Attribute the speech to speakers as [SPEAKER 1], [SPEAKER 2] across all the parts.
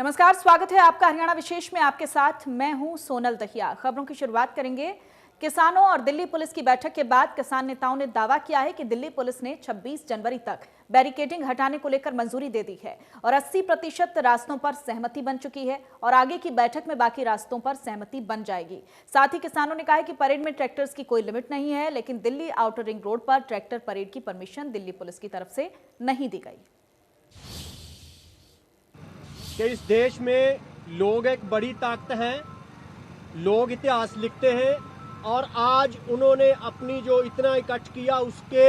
[SPEAKER 1] नमस्कार, स्वागत है आपका हरियाणा विशेष में। आपके साथ मैं हूं सोनल दहिया। खबरों की शुरुआत करेंगे। किसानों और दिल्ली पुलिस की बैठक के बाद किसान नेताओं ने दावा किया है कि दिल्ली पुलिस ने 26 जनवरी तक बैरिकेडिंग हटाने को लेकर मंजूरी दे दी है और 80% रास्तों पर सहमति बन चुकी है और आगे की बैठक में बाकी रास्तों पर सहमति बन जाएगी। साथ ही किसानों ने कहा है कि परेड में ट्रैक्टर्स की कोई लिमिट नहीं है, लेकिन दिल्ली आउटर रिंग रोड पर ट्रैक्टर परेड की परमिशन दिल्ली पुलिस की तरफ से नहीं दी गई।
[SPEAKER 2] कि इस देश में लोग एक बड़ी ताकत हैं, लोग इतिहास लिखते हैं और आज उन्होंने अपनी जो इतना इकट्ठ किया उसके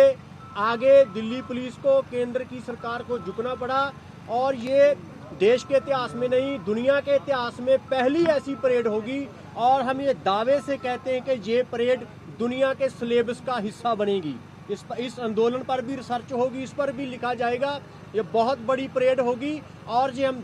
[SPEAKER 2] आगे दिल्ली पुलिस को, केंद्र की सरकार को झुकना पड़ा। और ये देश के इतिहास में नहीं, दुनिया के इतिहास में पहली ऐसी परेड होगी और हम ये दावे से कहते हैं कि ये परेड दुनिया के सिलेबस का हिस्सा बनेगी। इस आंदोलन पर भी रिसर्च होगी, इस पर भी लिखा जाएगा। ये बहुत बड़ी परेड होगी और जो हम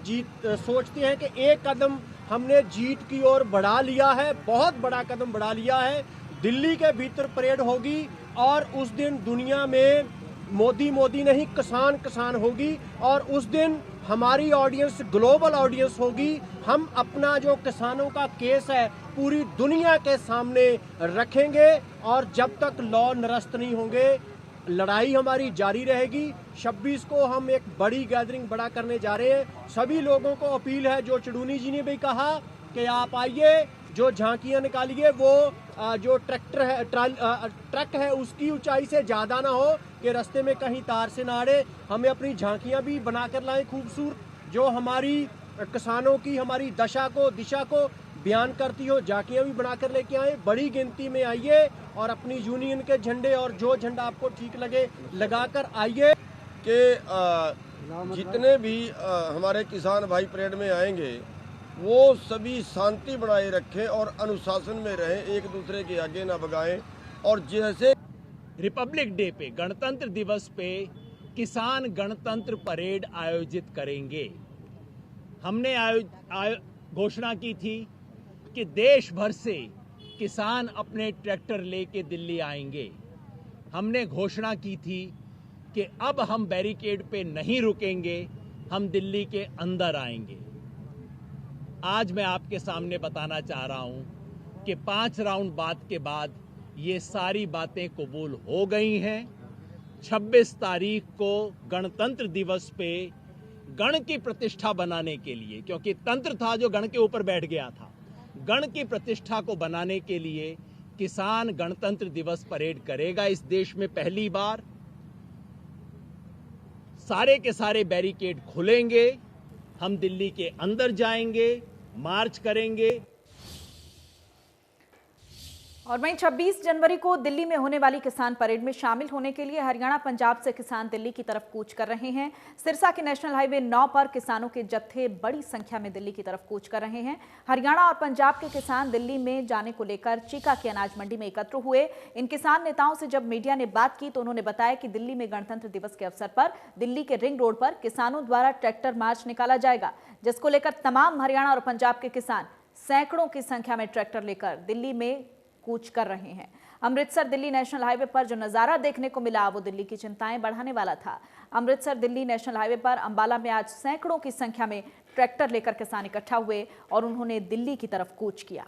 [SPEAKER 2] सोचते हैं कि एक कदम हमने जीत की ओर बढ़ा लिया है, बहुत बड़ा कदम बढ़ा लिया है। दिल्ली के भीतर परेड होगी और उस दिन दुनिया में मोदी मोदी नहीं, किसान किसान होगी और उस दिन हमारी ऑडियंस ग्लोबल ऑडियंस होगी। हम अपना जो किसानों का केस है पूरी दुनिया के सामने रखेंगे और जब तक लॉ निरस्त नहीं होंगे लड़ाई हमारी जारी रहेगी। 26 को हम एक बड़ी गैदरिंग बड़ा करने जा रहे हैं। सभी लोगों को अपील है, जो चुड़ूनी जी ने भी कहा कि आप आइए, जो झांकियां निकालिए वो जो ट्रक है उसकी ऊंचाई से ज़्यादा ना हो कि रास्ते में कहीं तार से ना अड़े। हमें अपनी झांकियां भी बनाकर लाएं खूबसूरत, जो हमारी किसानों की हमारी दिशा को बयान करती हो। झांकियां भी बनाकर लेके आए, बड़ी गिनती में आइए और अपनी यूनियन के झंडे और जो झंडा आपको ठीक लगे लगाकर आइए।
[SPEAKER 3] कि जितने भी हमारे किसान भाई परेड में आएंगे वो सभी शांति बनाए रखें और अनुशासन में रहें, एक दूसरे के आगे ना भगाएं। और जैसे
[SPEAKER 4] रिपब्लिक डे पे, गणतंत्र दिवस पे किसान गणतंत्र परेड आयोजित करेंगे। हमने घोषणा की थी कि देश भर से किसान अपने ट्रैक्टर लेके दिल्ली आएंगे। हमने घोषणा की थी कि अब हम बैरिकेड पे नहीं रुकेंगे, हम दिल्ली के अंदर आएंगे। आज मैं आपके सामने बताना चाह रहा हूं कि 5 राउंड बात के बाद ये सारी बातें कबूल हो गई हैं। 26 तारीख को गणतंत्र दिवस पे गण की प्रतिष्ठा बनाने के लिए, क्योंकि तंत्र था जो गण के ऊपर बैठ गया था, गण की प्रतिष्ठा को बनाने के लिए किसान गणतंत्र दिवस परेड करेगा इस देश में पहली बार। सारे के सारे बैरिकेड खुलेंगे, हम दिल्ली के अंदर जाएंगे, मार्च करेंगे।
[SPEAKER 1] और वहीं 26 जनवरी को दिल्ली में होने वाली किसान परेड में शामिल होने के लिए हरियाणा पंजाब से किसान दिल्ली की तरफ कूच कर रहे हैं। सिरसा के नेशनल हाईवे 9 पर किसानों के जत्थे बड़ी संख्या में दिल्ली की तरफ कूच कर रहे हैं। हरियाणा और पंजाब के किसान दिल्ली में जाने को लेकर चीका की अनाज मंडी में एकत्र हुए। इन किसान नेताओं से जब मीडिया ने बात की तो उन्होंने बताया कि दिल्ली में गणतंत्र दिवस के अवसर पर दिल्ली के रिंग रोड पर किसानों द्वारा ट्रैक्टर मार्च निकाला जाएगा, जिसको लेकर तमाम हरियाणा और पंजाब के किसान सैकड़ों की संख्या में ट्रैक्टर लेकर दिल्ली में कूच कर रहे हैं। अमृतसर दिल्ली नेशनल हाईवे पर जो नजारा देखने को मिला वो दिल्ली की चिंताएं बढ़ाने वाला था। अमृतसर दिल्ली नेशनल हाईवे पर अंबाला में आज सैकड़ों की संख्या में ट्रैक्टर लेकर किसान इकट्ठा हुए और उन्होंने दिल्ली की तरफ कूच किया।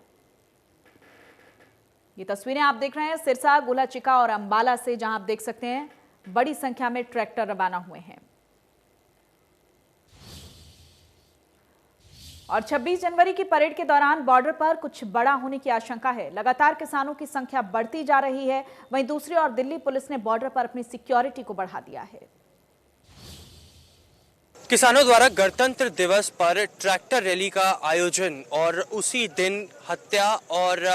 [SPEAKER 1] ये तस्वीरें आप देख रहे हैं सिरसा, गोला चिका और अंबाला से, जहां आप देख सकते हैं बड़ी संख्या में ट्रैक्टर रवाना हुए हैं। और 26 जनवरी की परेड के दौरान बॉर्डर पर कुछ बड़ा होने की आशंका है। लगातार किसानों की संख्या बढ़ती जा रही है, वहीं दूसरी ओर दिल्ली पुलिस ने बॉर्डर पर अपनी सिक्योरिटी को बढ़ा दिया है।
[SPEAKER 5] किसानों द्वारा गणतंत्र दिवस पर ट्रैक्टर रैली का आयोजन और उसी दिन हत्या और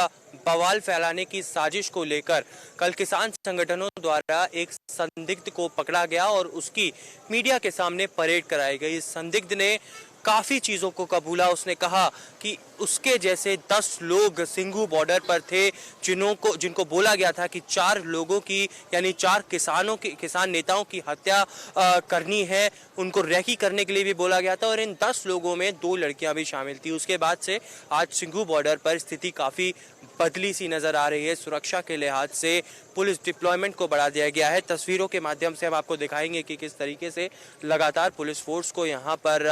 [SPEAKER 5] बवाल फैलाने की साजिश को लेकर कल किसान संगठनों द्वारा एक संदिग्ध को पकड़ा गया और उसकी मीडिया के सामने परेड कराई गई। इस संदिग्ध ने काफ़ी चीज़ों को कबूला। उसने कहा कि उसके जैसे 10 लोग सिंघू बॉर्डर पर थे जिनको बोला गया था कि 4 लोगों की यानी 4 किसान नेताओं की हत्या करनी है, उनको रेकी करने के लिए भी बोला गया था और इन 10 लोगों में 2 लड़कियां भी शामिल थी। उसके बाद से आज सिंघू बॉर्डर पर स्थिति काफ़ी बदली सी नजर आ रही है। सुरक्षा के लिहाज से पुलिस डिप्लॉयमेंट को बढ़ा दिया गया है। तस्वीरों के माध्यम से हम आपको दिखाएंगे कि किस तरीके से लगातार पुलिस फोर्स को यहाँ पर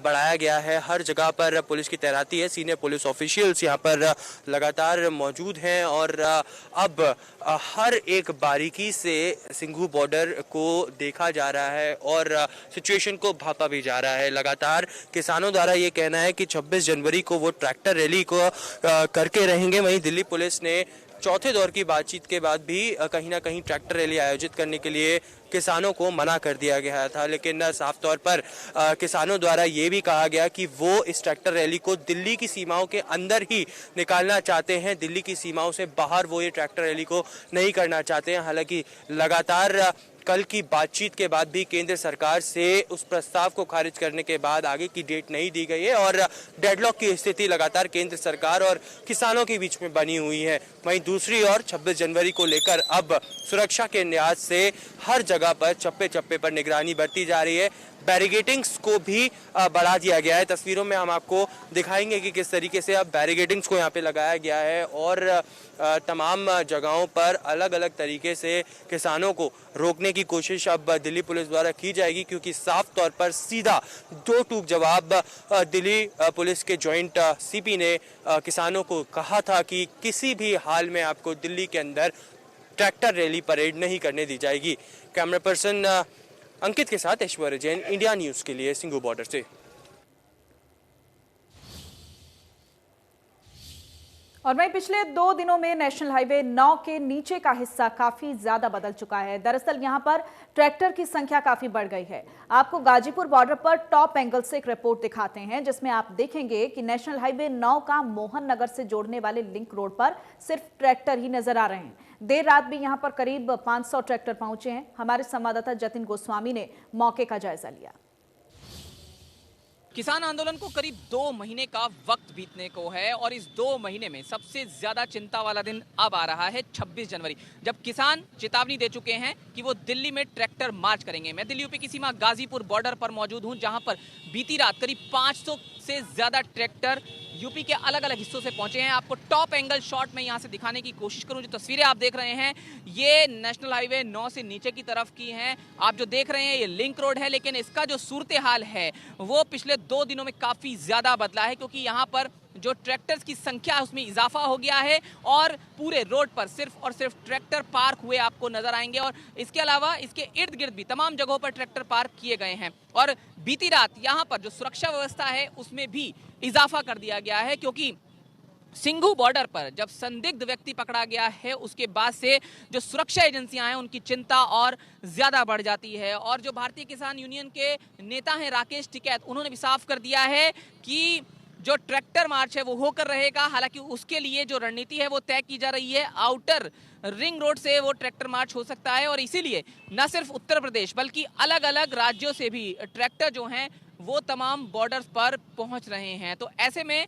[SPEAKER 5] बढ़ाया गया है। हर जगह पर पुलिस की तैनाती है, सीनियर पुलिस ऑफिशियल्स यहाँ पर लगातार मौजूद हैं और अब हर एक बारीकी से सिंघू बॉर्डर को देखा जा रहा है और सिचुएशन को भापा भी जा रहा है। लगातार किसानों द्वारा ये कहना है कि 26 जनवरी को वो ट्रैक्टर रैली को करके रहेंगे। वहीं दिल्ली पुलिस ने चौथे दौर की बातचीत के बाद भी कहीं ना कहीं ट्रैक्टर रैली आयोजित करने के लिए किसानों को मना कर दिया गया था, लेकिन साफ तौर पर किसानों द्वारा ये भी कहा गया कि वो इस ट्रैक्टर रैली को दिल्ली की सीमाओं के अंदर ही निकालना चाहते हैं, दिल्ली की सीमाओं से बाहर वो ये ट्रैक्टर रैली को नहीं करना चाहते हैं। हालांकि लगातार कल की बातचीत के बाद भी केंद्र सरकार से उस प्रस्ताव को खारिज करने के बाद आगे की डेट नहीं दी गई है और डेडलॉक की स्थिति लगातार केंद्र सरकार और किसानों के बीच में बनी हुई है। वहीं दूसरी ओर 26 जनवरी को लेकर अब सुरक्षा के लिहाज से हर जगह पर चप्पे चप्पे पर निगरानी बरती जा रही है। बैरिगेटिंग्स को भी बढ़ा दिया गया है। तस्वीरों में हम आपको दिखाएंगे कि किस तरीके से अब बैरिगेटिंग्स को यहाँ पे लगाया गया है और तमाम जगहों पर अलग अलग तरीके से किसानों को रोकने की कोशिश अब दिल्ली पुलिस द्वारा की जाएगी, क्योंकि साफ तौर पर सीधा दो टूक जवाब दिल्ली पुलिस के जॉइंट सीपी ने किसानों को कहा था कि किसी भी हाल में आपको दिल्ली के अंदर ट्रैक्टर रैली परेड नहीं करने दी जाएगी। कैमरा पर्सन अंकित के साथ ऐश्वर्य जैन, इंडिया न्यूज के लिए सिंघू बॉर्डर से।
[SPEAKER 1] और वहीं पिछले 2 दिनों में नेशनल हाईवे 9 के नीचे का हिस्सा काफी ज्यादा बदल चुका है। दरअसल यहां पर ट्रैक्टर की संख्या काफी बढ़ गई है। आपको गाजीपुर बॉर्डर पर टॉप एंगल से एक रिपोर्ट दिखाते हैं, जिसमें आप देखेंगे कि नेशनल हाईवे 9 का मोहन नगर से जोड़ने वाले लिंक रोड पर सिर्फ ट्रैक्टर ही नजर आ रहे हैं। देर रात भी यहां पर करीब 500 ट्रैक्टर पहुंचे हैं। हमारे संवाददाता जतिन गोस्वामी ने मौके का जायजा लिया।
[SPEAKER 6] किसान आंदोलन को करीब 2 महीने का वक्त बीतने को है और इस 2 महीने में सबसे ज्यादा चिंता वाला दिन अब आ रहा है 26 जनवरी, जब किसान चेतावनी दे चुके हैं कि वो दिल्ली में ट्रैक्टर मार्च करेंगे। मैं दिल्ली यूपी की सीमा गाजीपुर बॉर्डर पर मौजूद हूं, जहां पर बीती रात करीब 500 से ज्यादा ट्रैक्टर यूपी के अलग अलग हिस्सों से पहुंचे हैं। आपको टॉप एंगल शॉट में यहां से दिखाने की कोशिश करूं। जो तस्वीरें आप देख रहे हैं ये नेशनल हाईवे 9 से नीचे की तरफ की हैं। आप जो देख रहे हैं ये लिंक रोड है, लेकिन इसका जो सूरत हाल है वो पिछले 2 दिनों में काफी ज्यादा बदला है, क्योंकि यहां पर जो ट्रैक्टर्स की संख्या है उसमें इजाफा हो गया है और पूरे रोड पर सिर्फ और सिर्फ ट्रैक्टर पार्क हुए आपको नजर आएंगे। और इसके अलावा इसके इर्द गिर्द भी तमाम जगहों पर ट्रैक्टर पार्क किए गए हैं। और बीती रात यहां पर जो सुरक्षा व्यवस्था है उसमें भी इजाफा कर दिया गया है, क्योंकि सिंघू बॉर्डर पर जब संदिग्ध व्यक्ति पकड़ा गया है उसके बाद से जो सुरक्षा एजेंसियां हैं उनकी चिंता और ज्यादा बढ़ जाती है। और जो भारतीय किसान यूनियन के नेता हैं राकेश टिकैत, उन्होंने भी साफ कर दिया है कि जो ट्रैक्टर मार्च है वो होकर रहेगा। हालांकि उसके लिए जो रणनीति है वो तय की जा रही है। आउटर रिंग रोड से वो ट्रैक्टर मार्च हो सकता है और इसीलिए न सिर्फ उत्तर प्रदेश बल्कि अलग अलग राज्यों से भी ट्रैक्टर जो हैं वो तमाम बॉर्डर्स पर पहुंच रहे हैं। तो ऐसे में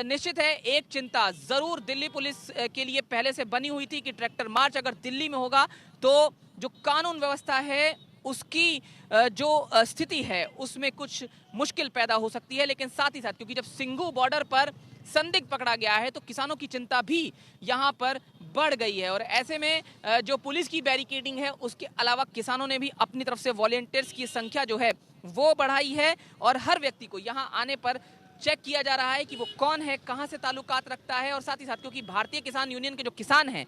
[SPEAKER 6] निश्चित है एक चिंता जरूर दिल्ली पुलिस के लिए पहले से बनी हुई थी कि ट्रैक्टर मार्च अगर दिल्ली में होगा तो जो कानून व्यवस्था है उसकी जो स्थिति है उसमें कुछ मुश्किल पैदा हो सकती है। लेकिन साथ ही साथ क्योंकि जब सिंघू बॉर्डर पर संदिग्ध पकड़ा गया है तो किसानों की चिंता भी यहाँ पर बढ़ गई है। और ऐसे में जो पुलिस की बैरिकेडिंग है उसके अलावा किसानों ने भी अपनी तरफ से वॉलेंटियर्स की संख्या जो है वो बढ़ाई है और हर व्यक्ति को यहाँ आने पर चेक किया जा रहा है कि वो कौन है, कहाँ से ताल्लुकात रखता है। और साथ ही साथ क्योंकि भारतीय किसान यूनियन के जो किसान हैं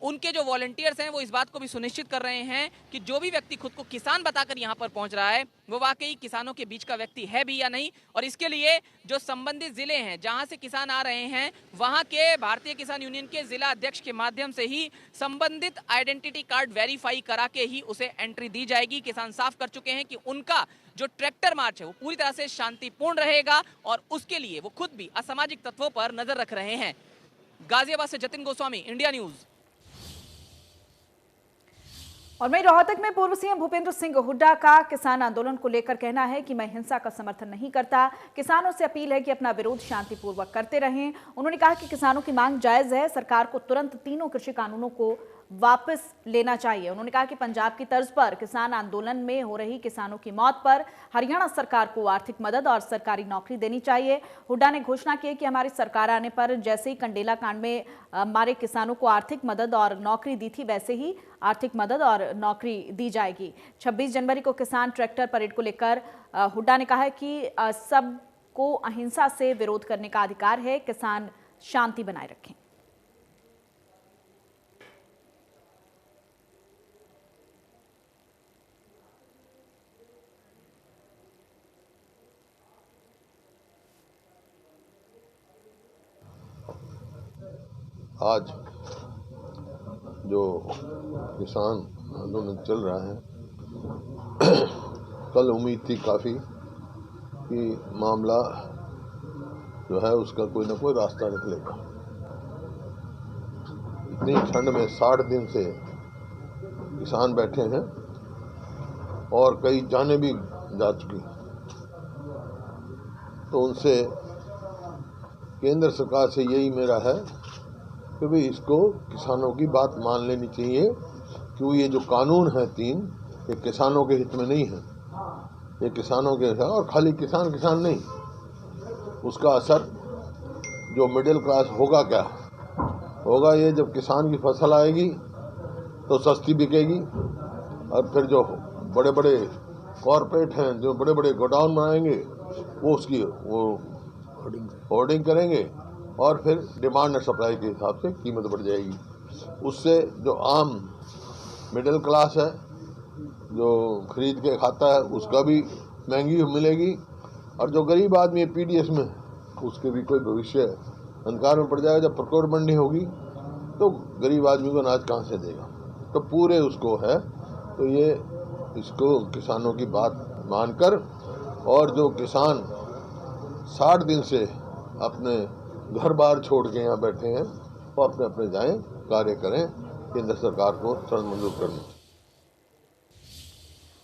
[SPEAKER 6] उनके जो वॉलंटियर्स हैं वो इस बात को भी सुनिश्चित कर रहे हैं कि जो भी व्यक्ति खुद को किसान बताकर यहाँ पर पहुँच रहा है वो वाकई किसानों के बीच का व्यक्ति है भी या नहीं। और इसके लिए जो संबंधित जिले हैं जहाँ से किसान आ रहे हैं वहाँ के भारतीय किसान यूनियन के जिला अध्यक्ष के माध्यम से ही संबंधित आइडेंटिटी कार्ड वेरीफाई करा के ही उसे एंट्री दी जाएगी। किसान साफ कर चुके हैं कि उनका जो ट्रैक्टर मार्च है वो पूरी तरह से शांतिपूर्ण रहेगा और उसके लिए वो खुद भी असामाजिक तत्वों पर नजर रख रहे हैं। गाजियाबाद से जतिन गोस्वामी, इंडिया न्यूज।
[SPEAKER 1] और वहीं रोहतक में पूर्व सीएम भूपेंद्र सिंह हुड्डा का किसान आंदोलन को लेकर कहना है कि मैं हिंसा का समर्थन नहीं करता। किसानों से अपील है कि अपना विरोध शांतिपूर्वक करते रहें। उन्होंने कहा कि किसानों की मांग जायज है, सरकार को तुरंत तीनों कृषि कानूनों को वापस लेना चाहिए। उन्होंने कहा कि पंजाब की तर्ज पर किसान आंदोलन में हो रही किसानों की मौत पर हरियाणा सरकार को आर्थिक मदद और सरकारी नौकरी देनी चाहिए। हुड्डा ने घोषणा की कि हमारी सरकार आने पर जैसे ही कंडेला कांड में हमारे किसानों को आर्थिक मदद और नौकरी दी थी, वैसे ही आर्थिक मदद और नौकरी दी जाएगी। 26 जनवरी को किसान ट्रैक्टर परेड को लेकर हुड्डा ने कहा कि सबको अहिंसा से विरोध करने का अधिकार है, किसान शांति बनाए रखें।
[SPEAKER 7] आज जो किसान आंदोलन चल रहा है, कल उम्मीद थी काफ़ी कि मामला जो है उसका कोई ना कोई रास्ता निकलेगा। इतनी ठंड में 60 दिन से किसान बैठे हैं और कई जानें भी जा चुकी, तो उनसे केंद्र सरकार से यही मेरा है कि भाई इसको किसानों की बात मान लेनी चाहिए, क्योंकि ये जो कानून है 3, ये किसानों के हित में नहीं है, ये किसानों के है। और खाली किसान नहीं, उसका असर जो मिडिल क्लास होगा क्या होगा, ये जब किसान की फसल आएगी तो सस्ती बिकेगी, और फिर जो बड़े बड़े कॉरपोरेट हैं जो बड़े बड़े गोडाउन बनाएंगे वो उसकी होर्डिंग करेंगे और फिर डिमांड और सप्लाई के हिसाब से कीमत बढ़ जाएगी। उससे जो आम मिडिल क्लास है जो खरीद के खाता है उसका भी महंगी मिलेगी, और जो गरीब आदमी है पीडीएस में उसके भी कोई भविष्य अंधकार में पड़ जाएगा। जब प्रोक्योरमेंट नहीं होगी तो गरीब आदमी को अनाज कहाँ से देगा, तो पूरे उसको है। तो ये इसको किसानों की बात मानकर, और जो किसान 60 दिन से अपने घर बार छोड़ के यहाँ बैठे हैं वो अपने अपने जाएं, कार्य करें, केंद्र सरकार को तुरंत मंजूर करना।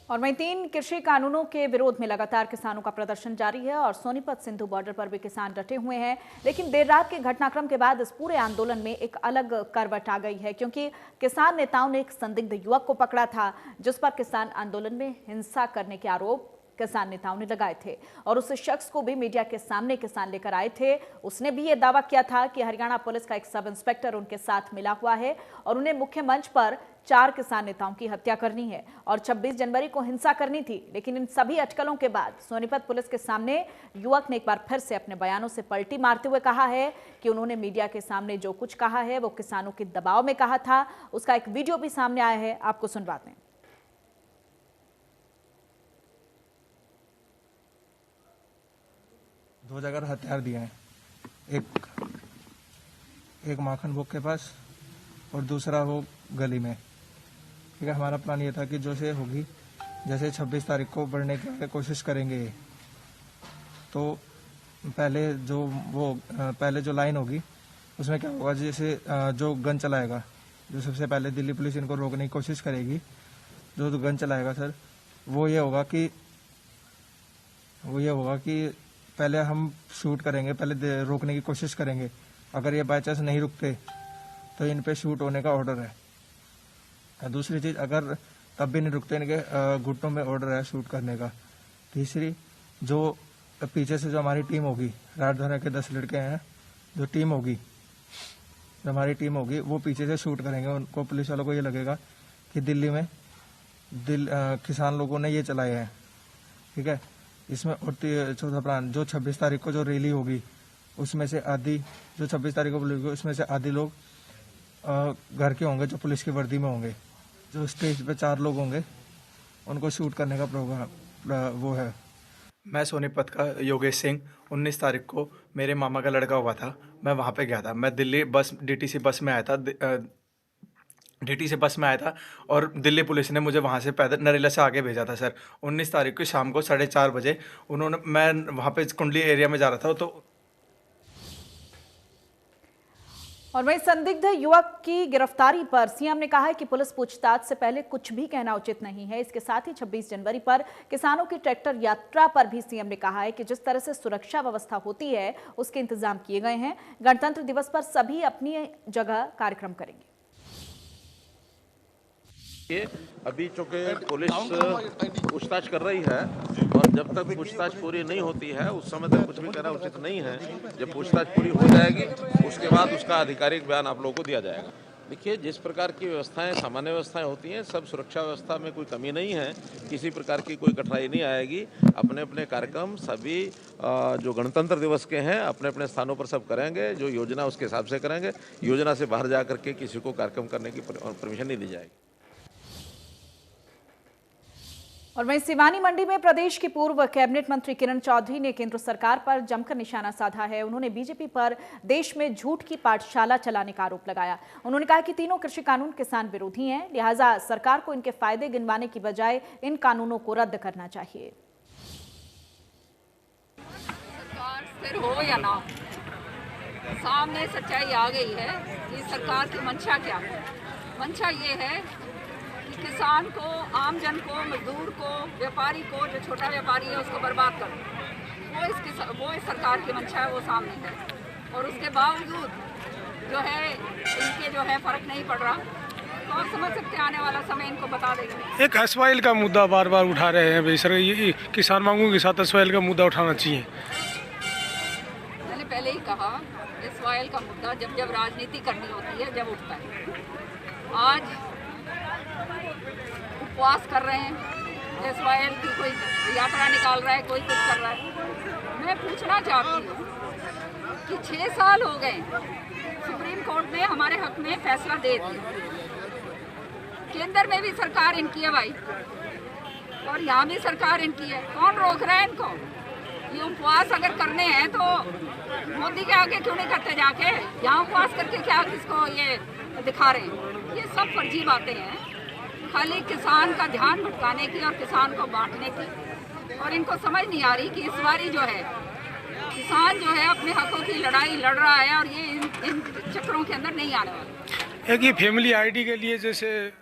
[SPEAKER 1] और वहीं 3 कृषि कानूनों के विरोध में लगातार किसानों का प्रदर्शन जारी है और सोनीपत सिंधु बॉर्डर पर भी किसान डटे हुए हैं। लेकिन देर रात के घटनाक्रम के बाद इस पूरे आंदोलन में एक अलग करवट आ गई है, क्योंकि किसान नेताओं ने एक संदिग्ध युवक को पकड़ा था जिस पर किसान आंदोलन में हिंसा करने के आरोप किसान नेताओं ने लगाए थे, और उस शख्स को भी मीडिया के सामने किसान लेकर आए थे। उसने भी ये दावा किया था कि हरियाणा पुलिस का एक सब इंस्पेक्टर उनके साथ मिला हुआ है और उन्हें मुख्य मंच पर 4 किसान नेताओं की हत्या करनी है और 26 जनवरी को हिंसा करनी थी। लेकिन इन सभी अटकलों के बाद सोनीपत पुलिस के सामने युवक ने एक बार फिर से अपने बयानों से पलटी मारते हुए कहा है कि उन्होंने मीडिया के सामने जो कुछ कहा है वो किसानों के दबाव में कहा था। उसका एक वीडियो भी सामने आया है, आपको सुनवाते हैं।
[SPEAKER 8] 2 जगह हथियार दिए हैं, एक माखन भोग के पास और दूसरा वो गली में। ठीक है, हमारा प्लान ये था कि जो से होगी, जैसे 26 तारीख को बढ़ने की कोशिश करेंगे, तो पहले जो लाइन होगी उसमें क्या होगा, जैसे जो गन चलाएगा, जो सबसे पहले दिल्ली पुलिस इनको रोकने की कोशिश करेगी, जो गन चलाएगा सर, वो ये होगा कि पहले हम शूट करेंगे, पहले रोकने की कोशिश करेंगे। अगर ये बाय चांस नहीं रुकते तो इन पे शूट होने का ऑर्डर है। दूसरी चीज, अगर तब भी नहीं रुकते, इनके घुटनों में ऑर्डर है शूट करने का। तीसरी, जो पीछे से जो हमारी टीम होगी, राजधानी के 10 लड़के हैं, जो हमारी टीम होगी वो पीछे से शूट करेंगे। उनको, पुलिस वालों को ये लगेगा कि दिल्ली में किसान लोगों ने ये चलाए हैं। ठीक है, इसमें और चौथा प्लान, जो 26 तारीख को जो रैली होगी उसमें से आधी, जो 26 तारीख को होगी उसमें से आधी लोग घर के होंगे जो पुलिस की वर्दी में होंगे। जो स्टेज पे 4 लोग होंगे उनको शूट करने का प्रोग्राम वो है।
[SPEAKER 9] मैं सोनीपत का योगेश सिंह, 19 तारीख को मेरे मामा का लड़का हुआ था, मैं वहाँ पे गया था। मैं दिल्ली डीटीसी बस में आया था और दिल्ली पुलिस ने मुझे वहाँ से पैदल नरेला से आगे भेजा था सर। 19 तारीख को शाम को 4:30 बजे मैं वहाँ पे कुंडली एरिया में जा रहा था, तो
[SPEAKER 1] और वहीं संदिग्ध युवक की गिरफ्तारी पर सीएम ने कहा है कि पुलिस पूछताछ से पहले कुछ भी कहना उचित नहीं है। इसके साथ ही 26 जनवरी पर किसानों की ट्रैक्टर यात्रा पर भी सीएम ने कहा है कि जिस तरह से सुरक्षा व्यवस्था होती है उसके इंतजाम किए गए हैं। गणतंत्र दिवस पर सभी अपनी जगह कार्यक्रम करेंगे।
[SPEAKER 10] ये अभी चूंकि पुलिस पूछताछ कर रही है और जब तक पूछताछ पूरी नहीं होती है उस समय तक कुछ भी कहना उचित नहीं है। जब पूछताछ पूरी हो जाएगी उसके बाद उसका आधिकारिक बयान आप लोगों को दिया जाएगा। देखिए, जिस प्रकार की व्यवस्थाएं सामान्य व्यवस्थाएं होती हैं, सब सुरक्षा व्यवस्था में कोई कमी नहीं है, किसी प्रकार की कोई कठिनाई नहीं आएगी। अपने अपने कार्यक्रम सभी जो गणतंत्र दिवस के हैं अपने अपने स्थानों पर सब करेंगे, जो योजना उसके हिसाब से करेंगे। योजना से बाहर जा करके किसी को कार्यक्रम करने की परमिशन नहीं दी जाएगी।
[SPEAKER 1] और वहीं सिवानी मंडी में प्रदेश के पूर्व कैबिनेट मंत्री किरण चौधरी ने केंद्र सरकार पर जमकर निशाना साधा है। उन्होंने बीजेपी पर देश में झूठ की पाठशाला चलाने का आरोप लगाया। उन्होंने कहा कि तीनों कृषि कानून किसान विरोधी हैं, लिहाजा सरकार को इनके फायदे गिनवाने की बजाय इन कानूनों को रद्द करना चाहिए।
[SPEAKER 11] सरकार स्थिर हो या ना हो, सामने सच्चाई आ गई है कि सरकार की मंशा क्या है। मंशा ये है कि किसान को, आम जन को, मजदूर को, व्यापारी को, जो छोटा व्यापारी है उसको बर्बाद करो। वो इस सरकार की मंशा है, वो सामने है। और उसके बावजूद जो है इनके जो है फर्क नहीं पड़ रहा। तो आप समझ सकते हैं आने वाला समय इनको बता देगा।
[SPEAKER 12] एक एसवाइल का मुद्दा बार बार उठा रहे हैं भाई सर, ये किसान मांगों के साथ एसवाइल का मुद्दा उठाना चाहिए।
[SPEAKER 11] मैंने पहले ही कहा, एसवाइल का मुद्दा जब जब राजनीति करनी होती है जब उठता है। आज उपवास कर रहे हैं, एसवाइएल की कोई यात्रा निकाल रहा है, कोई कुछ कर रहा है। मैं पूछना चाहती हूँ कि 6 साल हो गए, सुप्रीम कोर्ट ने हमारे हक में फैसला दे दिया, केंद्र में भी सरकार इनकी है भाई और यहाँ भी सरकार इनकी है। कौन रोक रहा है इनको? ये उपवास अगर करने हैं तो मोदी के आगे क्यों नहीं करते जाके? यहाँ उपवास करके क्या किसको ये दिखा रहे हैं? ये सब फर्जी बातें हैं, खाली किसान का ध्यान भटकाने की और किसान को बांटने की। और इनको समझ नहीं आ रही कि इस बारी जो है किसान जो है अपने हकों की लड़ाई लड़ रहा है और ये इन चक्करों के अंदर नहीं आने वाला।
[SPEAKER 12] एक ये फैमिली आईडी के लिए जैसे।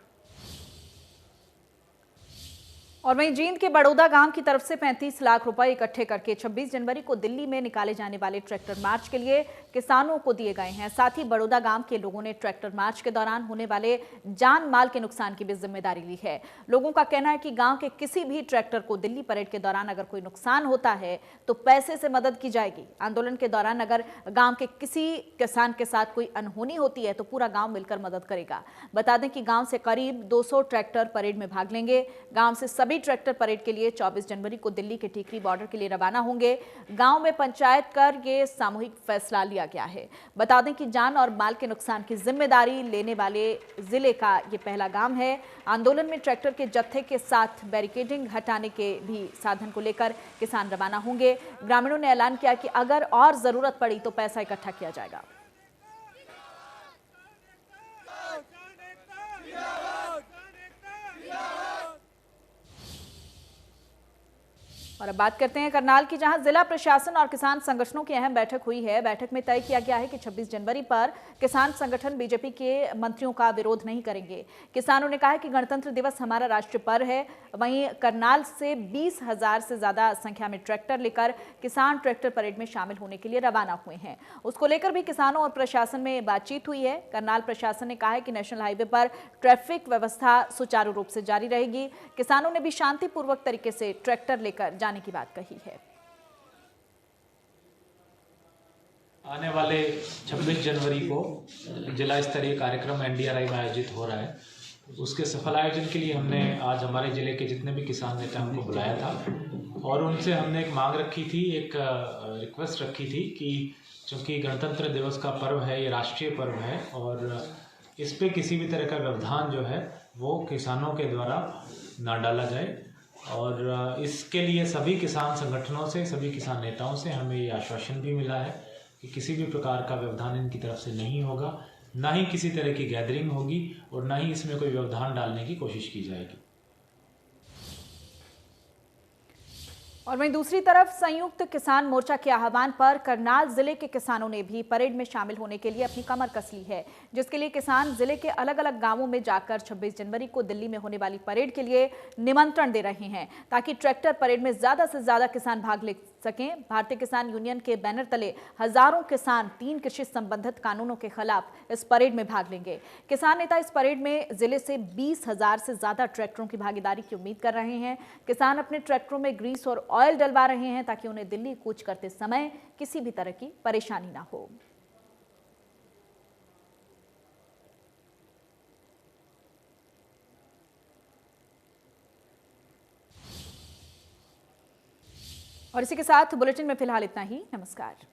[SPEAKER 1] और वहीं जींद के बड़ौदा गांव की तरफ से 35 लाख रुपए इकट्ठे करके 26 जनवरी को दिल्ली में निकाले जाने वाले ट्रैक्टर मार्च के लिए किसानों को दिए गए हैं। साथ ही बड़ौदा गांव के लोगों ने ट्रैक्टर मार्च के दौरान होने वाले जान माल के नुकसान की भी जिम्मेदारी ली है। लोगों का कहना है कि गांव के किसी भी ट्रैक्टर को दिल्ली परेड के दौरान अगर कोई नुकसान होता है तो पैसे से मदद की जाएगी। आंदोलन के दौरान अगर गाँव के किसी किसान के साथ कोई अनहोनी होती है तो पूरा गाँव मिलकर मदद करेगा। बता दें कि गाँव से करीब 200 ट्रैक्टर परेड में भाग लेंगे। गाँव से सभी ट्रैक्टर परेड के लिए 24 जनवरी को दिल्ली के टीकरी बॉर्डर के लिए रवाना होंगे। गांव में पंचायत कर ये सामूहिक फैसला लिया गया है। बता दें कि जान और माल के नुकसान की जिम्मेदारी लेने वाले जिले का ये पहला गांव है। आंदोलन में ट्रैक्टर के जत्थे के साथ बैरिकेडिंग हटाने के भी साधन को लेकर किसान रवाना होंगे। ग्रामीणों ने ऐलान किया कि अगर और जरूरत पड़ी तो पैसा इकट्ठा किया जाएगा। और अब बात करते हैं करनाल की, जहां जिला प्रशासन और किसान संगठनों की अहम बैठक हुई है। बैठक में तय किया गया है कि 26 जनवरी पर किसान संगठन बीजेपी के मंत्रियों का विरोध नहीं करेंगे। किसानों ने कहा है कि गणतंत्र दिवस हमारा राष्ट्रीय पर्व है। वहीं करनाल से 20,000 से ज्यादा संख्या में ट्रैक्टर लेकर किसान ट्रैक्टर परेड में शामिल होने के लिए रवाना हुए हैं। उसको लेकर भी किसानों और प्रशासन में बातचीत हुई है। करनाल प्रशासन ने कहा है कि नेशनल हाईवे पर ट्रैफिक व्यवस्था सुचारू रूप से जारी रहेगी। किसानों ने भी शांतिपूर्वक तरीके से ट्रैक्टर लेकर जाने की बात कही है।
[SPEAKER 13] आने वाले 26 जनवरी को जिला स्तरीय कार्यक्रम एनडीआरआई में आयोजित हो रहा है। उसके सफल आयोजन के लिए हमने आज हमारे जिले के जितने भी किसान नेता उनको बुलाया था और उनसे हमने एक मांग रखी थी, एक रिक्वेस्ट रखी थी कि चूँकि गणतंत्र दिवस का पर्व है, ये राष्ट्रीय पर्व है और इस पे किसी भी तरह का व्यवधान जो है वो किसानों के द्वारा ना डाला जाए। और इसके लिए सभी किसान संगठनों से, सभी किसान नेताओं से हमें ये आश्वासन भी मिला है कि किसी भी प्रकार का व्यवधान इनकी तरफ से नहीं होगा, ना ही किसी तरह की गैदरिंग होगी और ना ही इसमें कोई व्यवधान डालने की कोशिश की जाएगी।
[SPEAKER 1] और वहीं दूसरी तरफ संयुक्त किसान मोर्चा के आह्वान पर करनाल जिले के किसानों ने भी परेड में शामिल होने के लिए अपनी कमर कस ली है, जिसके लिए किसान जिले के अलग अलग गांवों में जाकर 26 जनवरी को दिल्ली में होने वाली परेड के लिए निमंत्रण दे रहे हैं ताकि ट्रैक्टर परेड में ज्यादा से ज्यादा किसान भाग ले सकें। भारतीय किसान यूनियन के बैनर तले हजारों किसान 3 कृषि संबंधित कानूनों के खिलाफ इस परेड में भाग लेंगे। किसान नेता इस परेड में जिले से 20,000 से ज्यादा ट्रैक्टरों की भागीदारी की उम्मीद कर रहे हैं। किसान अपने ट्रैक्टरों में ग्रीस और ऑयल डलवा रहे हैं ताकि उन्हें दिल्ली कूच करते समय किसी भी तरह की परेशानी ना हो। और इसी के साथ बुलेटिन में फिलहाल इतना ही। नमस्कार।